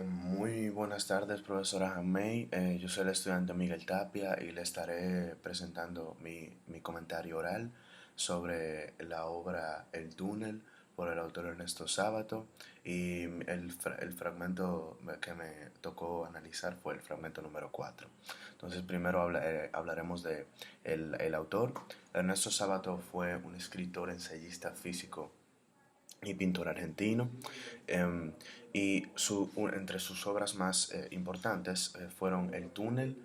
Muy buenas tardes, profesora May. Yo soy el estudiante Miguel Tapia y le estaré presentando mi comentario oral sobre la obra El túnel por el autor Ernesto Sábato y el fragmento que me tocó analizar fue el fragmento número 4. Entonces primero hablaremos de el autor. Ernesto Sábato fue un escritor, ensayista, físico y pintor argentino. em, Entre sus obras más importantes fueron El túnel,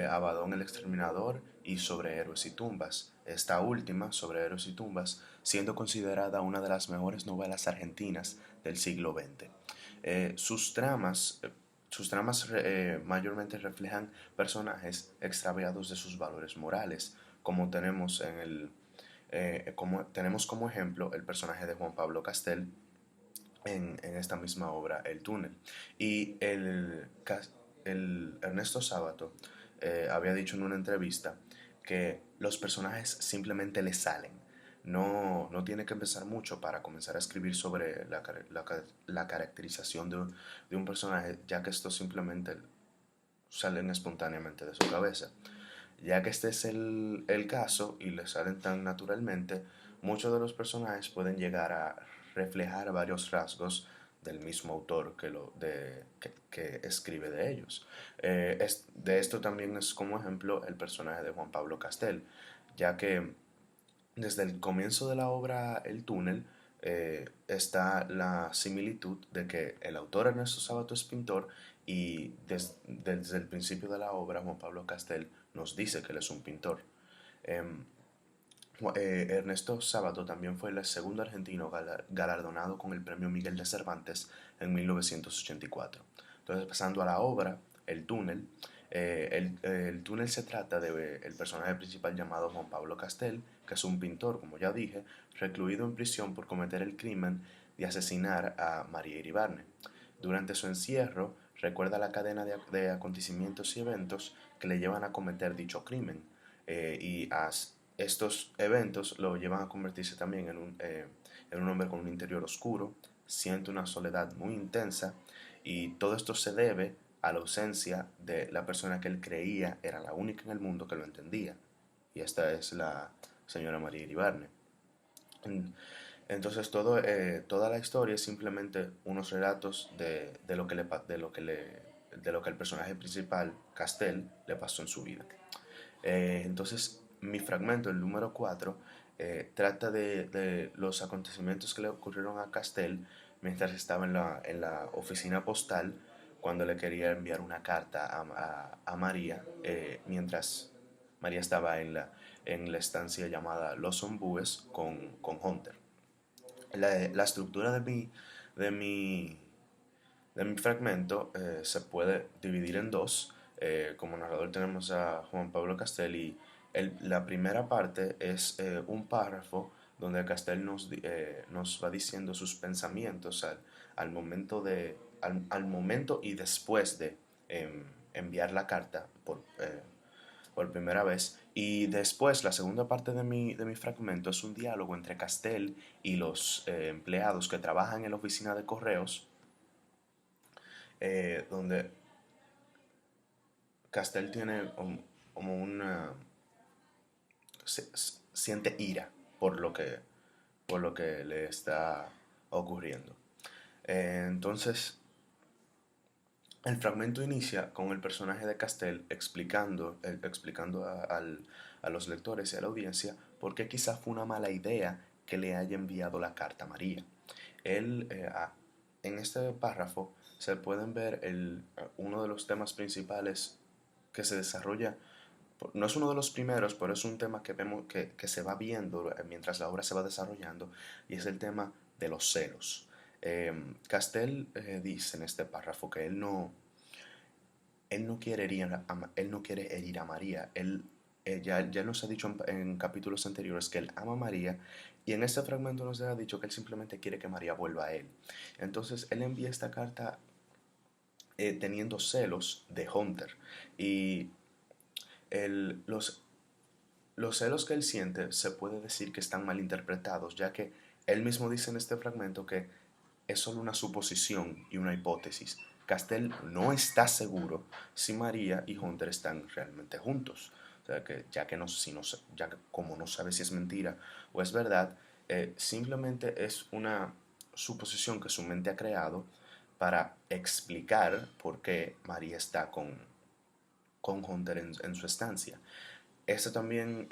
Abadón el exterminador y Sobre héroes y tumbas. Esta última, Sobre héroes y tumbas, siendo considerada una de las mejores novelas argentinas del siglo XX. Sus tramas mayormente reflejan personajes extraviados de sus valores morales, como tenemos como ejemplo el personaje de Juan Pablo Castel en esta misma obra, El túnel. Y el Ernesto Sábato había dicho en una entrevista que los personajes simplemente le salen. No tiene que empezar mucho para comenzar a escribir sobre la caracterización de un personaje, ya que estos simplemente salen espontáneamente de su cabeza. Ya que este es el caso y le salen tan naturalmente, muchos de los personajes pueden llegar a reflejar varios rasgos del mismo autor que escribe de ellos. De esto también es como ejemplo el personaje de Juan Pablo Castel, ya que desde el comienzo de la obra El túnel está la similitud de que el autor Ernesto Sábato es pintor y desde el principio de la obra Juan Pablo Castel nos dice que él es un pintor. Em, Ernesto Sábato también fue el segundo argentino galardonado con el premio Miguel de Cervantes en 1984. Entonces, pasando a la obra, El túnel. El túnel se trata de el personaje principal llamado Juan Pablo Castel, que es un pintor, como ya dije, recluido en prisión por cometer el crimen de asesinar a María Iribarne. Durante su encierro, recuerda la cadena de acontecimientos y eventos que le llevan a cometer dicho crimen, y estos eventos lo llevan a convertirse también en un hombre con un interior oscuro, siente una soledad muy intensa y todo esto se debe a la ausencia de la persona que él creía era la única en el mundo que lo entendía, y esta es la señora María Iribarne. Entonces toda la historia es simplemente unos relatos de lo que de lo que el personaje principal, Castel, le pasó en su vida. Entonces, mi fragmento, el número 4 trata de los acontecimientos que le ocurrieron a Castel mientras estaba en la oficina postal cuando le quería enviar una carta a María, mientras María estaba en la estancia llamada Los Ombúes con Hunter. La estructura de mi, de mi fragmento se puede dividir en dos. Como narrador tenemos a Juan Pablo Castel y la primera parte es un párrafo donde Castel nos va diciendo sus pensamientos al momento y después de enviar la carta por primera vez. Y después, la segunda parte de mi fragmento es un diálogo entre Castel y los empleados que trabajan en la oficina de correos, donde Castel tiene como una... siente ira por lo que le está ocurriendo. Entonces, el fragmento inicia con el personaje de Castel explicando a los lectores y a la audiencia por qué quizá fue una mala idea que le haya enviado la carta a María. Él, en este párrafo se pueden ver uno de los temas principales que se desarrolla. No es uno de los primeros, pero es un tema que vemos que se va viendo mientras la obra se va desarrollando, y es el tema de los celos. Castel dice en este párrafo que él no quiere herir a María. Ya nos ha dicho en capítulos anteriores que él ama a María, y en este fragmento nos ha dicho que él simplemente quiere que María vuelva a él. Entonces él envía esta carta teniendo celos de Hunter, y el- los, los celos que él siente se puede decir que están mal interpretados, ya que él mismo dice en este fragmento que es solo una suposición y una hipótesis, Castell no está seguro si María y Hunter están realmente juntos. O sea, que ya que no, si no, ya que como no sabe si es mentira o es verdad, simplemente es una suposición que su mente ha creado para explicar por qué María está con Hunter en su estancia. Esto también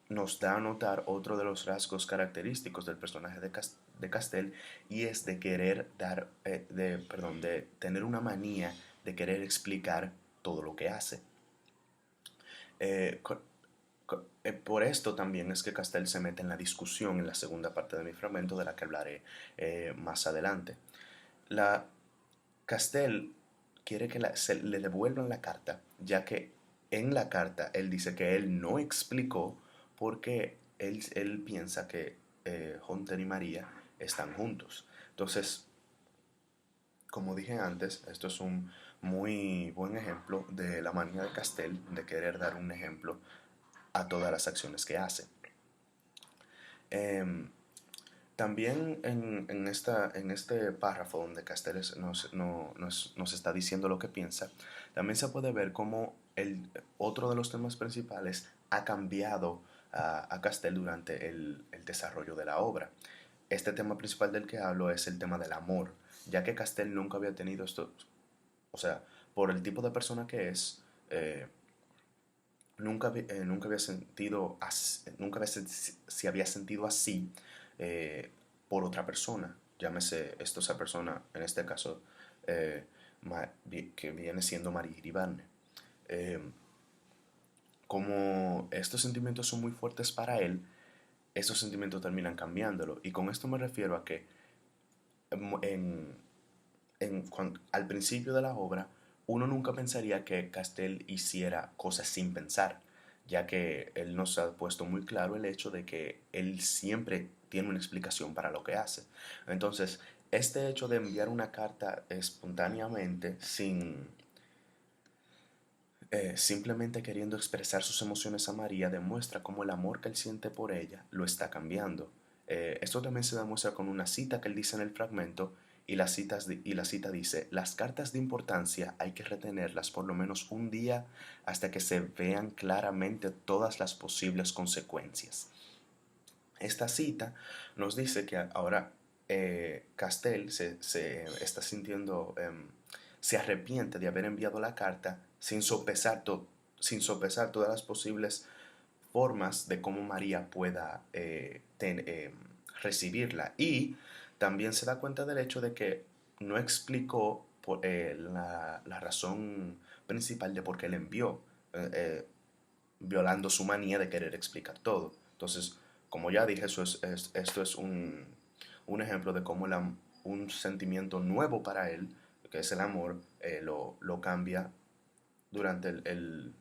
nos da a notar otro de los rasgos característicos del personaje de Castell, y es de querer perdón, de tener una manía de querer explicar todo lo que hace. Eh, por esto también es que Castell se mete en la discusión en la segunda parte de mi fragmento, de la que hablaré más adelante. La Castell quiere que le devuelvan la carta, ya que en la carta él dice que él no explicó por qué él piensa que Hunter y María están juntos. Entonces, como dije antes, esto es un muy buen ejemplo de la manía de Castell de querer dar un ejemplo a todas las acciones que hace. Em, También en este párrafo donde Castells nos está diciendo lo que piensa, también se puede ver cómo otro de los temas principales ha cambiado a Castell durante el desarrollo de la obra. Este tema principal del que hablo es el tema del amor, ya que Castell nunca había tenido esto, o sea, por el tipo de persona que es, nunca había sentido, nunca se había sentido así eh, por otra persona. Llámese esto esa persona, en este caso, eh, que viene siendo María Iribarne. Eh, como estos sentimientos son muy fuertes para él, esos sentimientos terminan cambiándolo. Y con esto me refiero a que en, al principio de la obra, uno nunca pensaría que Castell hiciera cosas sin pensar, ya que él nos ha puesto muy claro el hecho de que él siempre tiene una explicación para lo que hace. Entonces, este hecho de enviar una carta espontáneamente, simplemente queriendo expresar sus emociones a María, demuestra cómo el amor que él siente por ella lo está cambiando. Esto también se demuestra con una cita que él dice en el fragmento, y la cita dice: las cartas de importancia hay que retenerlas por lo menos un día hasta que se vean claramente todas las posibles consecuencias. Esta cita nos dice que ahora Castell se está sintiendo, se arrepiente de haber enviado la carta sin sopesar todas las posibles formas de cómo María pueda recibirla. Y también se da cuenta del hecho de que no explicó la razón principal de por qué le envió, violando su manía de querer explicar todo. Entonces, como ya dije, esto es un ejemplo de cómo un sentimiento nuevo para él, que es el amor, lo cambia durante el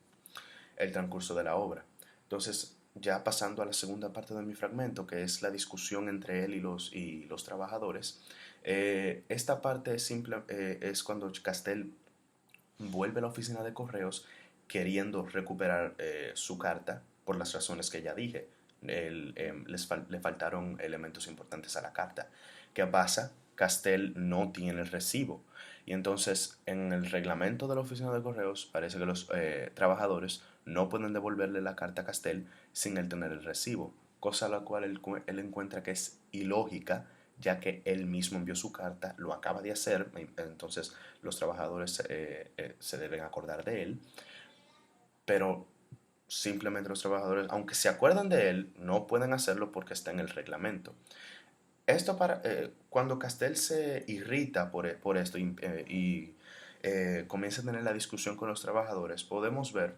transcurso de la obra. Entonces, ya pasando a la segunda parte de mi fragmento, que es la discusión entre él y los trabajadores, esta parte es cuando Castell vuelve a la oficina de correos queriendo recuperar su carta por las razones que ya dije. Le faltaron elementos importantes a la carta. ¿Qué pasa? Castell no tiene el recibo. Y entonces en el reglamento de la oficina de correos parece que los trabajadores no pueden devolverle la carta a Castell sin él tener el recibo, cosa a la cual él encuentra que es ilógica, ya que él mismo envió su carta, lo acaba de hacer, entonces los trabajadores se deben acordar de él, pero simplemente los trabajadores, aunque se acuerdan de él, no pueden hacerlo porque está en el reglamento. Esto cuando Castell se irrita por esto y comienza a tener la discusión con los trabajadores, podemos ver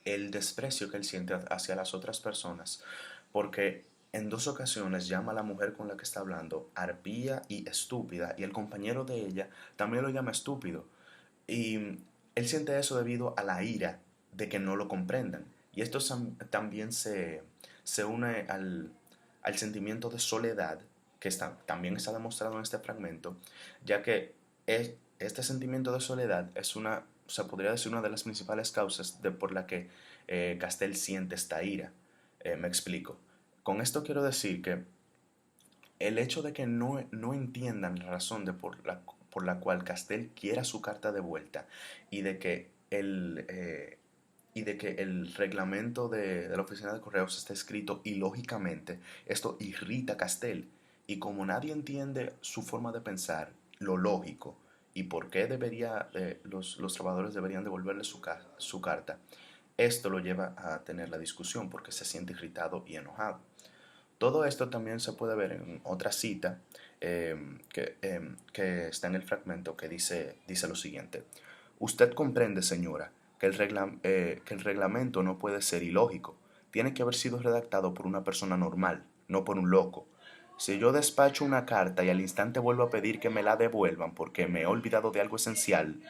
el desprecio que él siente hacia las otras personas, porque en dos ocasiones llama a la mujer con la que está hablando arpía y estúpida, y el compañero de ella también lo llama estúpido. Y él siente eso debido a la ira de que no lo comprendan. Y esto también se une al sentimiento de soledad que también está demostrado en este fragmento, ya que este sentimiento de soledad es se podría decir una de las principales causas por la que Castell siente esta ira. Me explico. Con esto quiero decir que el hecho de que no entiendan la razón por la cual Castel quiera su carta de vuelta y de que el reglamento de la oficina de correos está escrito ilógicamente, esto irrita a Castel. Y como nadie entiende su forma de pensar, lo lógico, y por qué los trabajadores deberían devolverle su carta, esto lo lleva a tener la discusión porque se siente irritado y enojado. Todo esto también se puede ver en otra cita que está en el fragmento que dice lo siguiente. Usted comprende, señora, que el reglamento no puede ser ilógico. Tiene que haber sido redactado por una persona normal, no por un loco. Si yo despacho una carta y al instante vuelvo a pedir que me la devuelvan porque me he olvidado de algo esencial,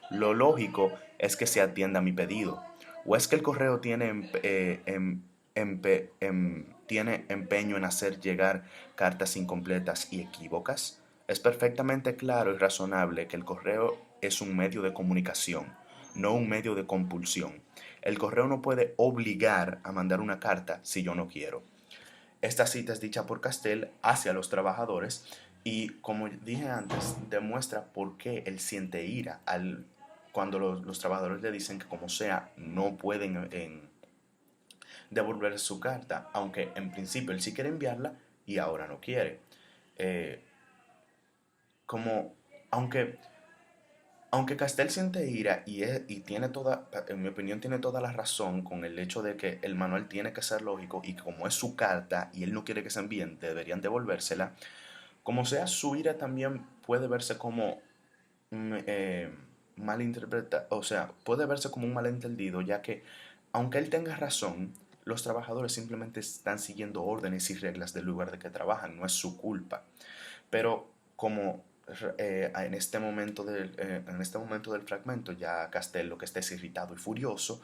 lo lógico es que se atienda a mi pedido. ¿O es que el correo tiene empeño en hacer llegar cartas incompletas y equívocas? Es perfectamente claro y razonable que el correo es un medio de comunicación, no un medio de compulsión. El correo no puede obligar a mandar una carta si yo no quiero. Esta cita es dicha por Castel hacia los trabajadores y, como dije antes, demuestra por qué él siente ira cuando los trabajadores le dicen que como sea no pueden devolver su carta, aunque en principio él sí quiere enviarla y ahora no quiere. Eh, como, aunque Aunque Castel siente ira y tiene toda, en mi opinión, tiene toda la razón con el hecho de que el manual tiene que ser lógico y como es su carta y él no quiere que se envíen, deberían devolvérsela. Como sea, su ira también puede verse como malinterpreta, o sea, puede verse como un malentendido, ya que aunque él tenga razón, los trabajadores simplemente están siguiendo órdenes y reglas del lugar de que trabajan, no es su culpa. Pero como en este momento del fragmento ya Castel lo que está es irritado y furioso,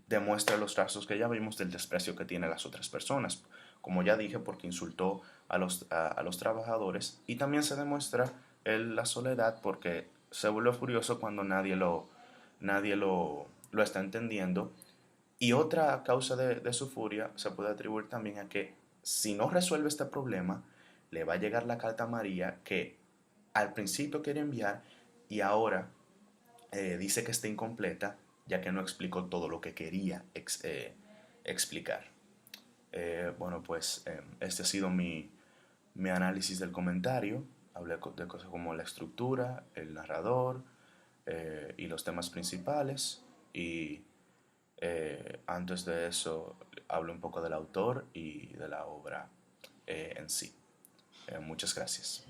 demuestra los trazos que ya vimos del desprecio que tiene a las otras personas. Como ya dije, porque insultó a los trabajadores y también se demuestra la soledad porque se vuelve furioso cuando nadie lo está entendiendo. Y otra causa de su furia se puede atribuir también a que si no resuelve este problema, le va a llegar la carta a María que al principio quiere enviar y ahora dice que está incompleta ya que no explicó todo lo que quería explicar. Bueno, pues este ha sido mi análisis del comentario. Hablé de cosas como la estructura, el narrador y los temas principales. Y antes de eso, hablo un poco del autor y de la obra en sí. Muchas gracias.